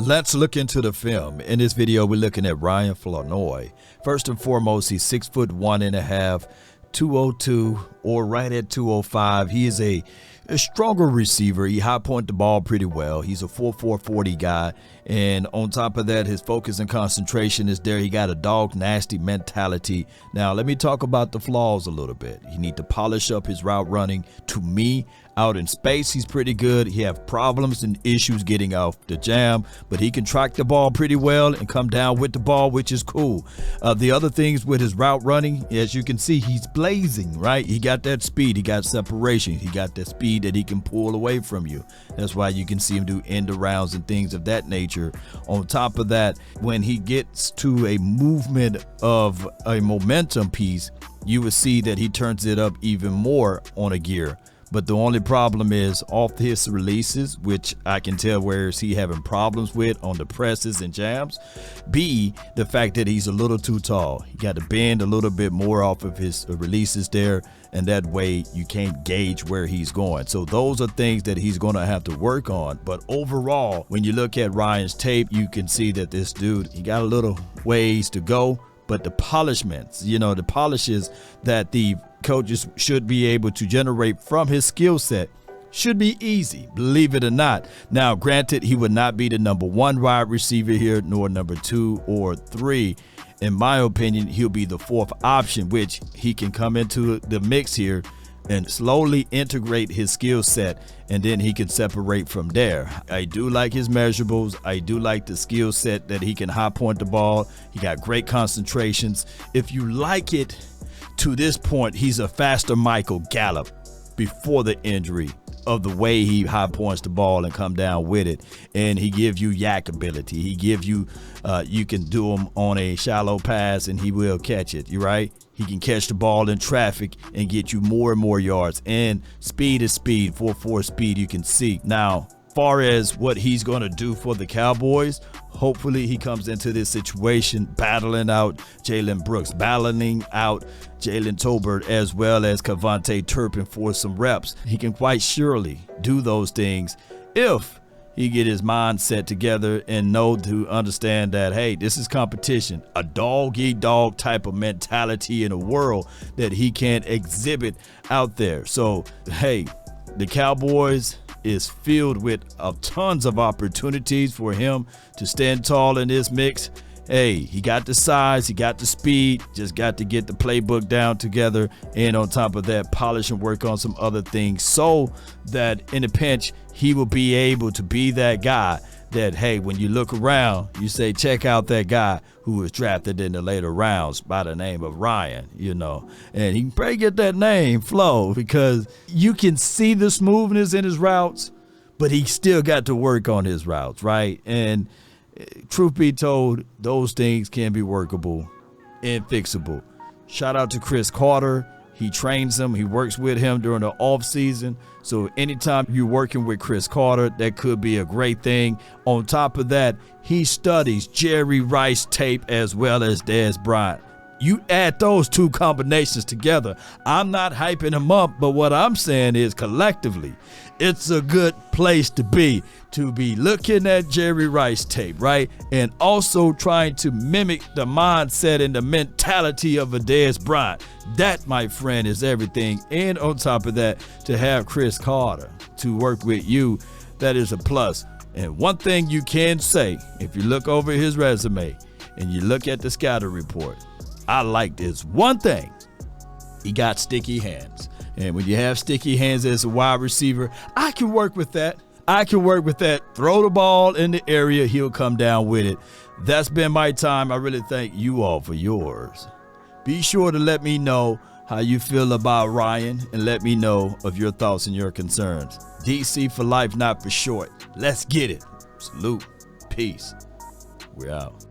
Let's look into the film. In this video, we're looking at Ryan Flournoy. First and foremost, he's 6'1.5", 202 or right at 205. He is a stronger receiver. He high point the ball pretty well. He's a 4.4 40 guy. And on top of that, his focus and concentration is there. He got a dog nasty mentality. Now, let me talk about the flaws a little bit. You need to polish up his route running. To me, out in space, he's pretty good. He have problems and issues getting off the jam, but he can track the ball pretty well and come down with the ball, which is cool. The other things with his route running, as you can see, he's blazing, right? He got that speed. He got separation. He got that speed that he can pull away from you. That's why you can see him do end arounds and things of that nature. On top of that, when he gets to a movement of a momentum piece, you will see that he turns it up even more on a gear. But the only problem is off his releases, which I can tell where is he having problems with on the presses and jams. B, the fact that he's a little too tall. He got to bend a little bit more off of his releases there, and that way you can't gauge where he's going. So those are things that he's going to have to work on. But overall, when you look at Ryan's tape, you can see that this dude, he got a little ways to go. But the polishments, the polishes that the coaches should be able to generate from his skill set should be easy, believe it or not. Now, granted, he would not be the number 1 wide receiver here, nor number 2 or 3. In my opinion, he'll be the 4th option, which he can come into the mix here and slowly integrate his skill set, and then he can separate from there. I do like his measurables. I do like the skill set that he can high point the ball. He got great concentrations. If you like it to this point, he's a faster Michael Gallup before the injury of the way he high points the ball and come down with it. And he gives you yak ability. He gives you, you can do him on a shallow pass and he will catch it, you right? He can catch the ball in traffic and get you more and more yards. And speed is speed, 4.4 speed you can see. Now, far as what he's going to do for the Cowboys, hopefully he comes into this situation battling out Jalen Brooks, battling out Jalen Tolbert, as well as Cavante Turpin for some reps. He can quite surely do those things if he get his mind set together and know to understand that, hey, this is competition, a dog-eat-dog type of mentality in a world that he can't exhibit out there. So, hey, the Cowboys is filled with tons of opportunities for him to stand tall in this mix. Hey, he got the size, he got the speed, just got to get the playbook down together, and on top of that, polish and work on some other things so that in a pinch, he will be able to be that guy that, hey, when you look around, you say, check out that guy who was drafted in the later rounds by the name of Ryan, and he can probably get that name, Flo, because you can see the smoothness in his routes, but he still got to work on his routes, right? And truth be told, those things can be workable and fixable. Shout out to Chris Carter. He trains him. He works with him during the off season. So anytime you're working with Chris Carter, that could be a great thing. On top of that, he studies Jerry Rice tape as well as Dez Bryant. You add those two combinations together. I'm not hyping him up, but what I'm saying is collectively, it's a good place to be looking at Jerry Rice tape, right? And also trying to mimic the mindset and the mentality of a Dez Bryant. That, my friend, is everything. And on top of that, to have Chris Carter to work with you, that is a plus. And one thing you can say, if you look over his resume and you look at the scouting report, I like this one thing. He got sticky hands. And when you have sticky hands as a wide receiver, I can work with that. Throw the ball in the area, he'll come down with it. That's been my time. I really thank you all for yours. Be sure to let me know how you feel about Ryan and let me know of your thoughts and your concerns. DC for life, not for short. Let's get it. Salute. Peace. We're out.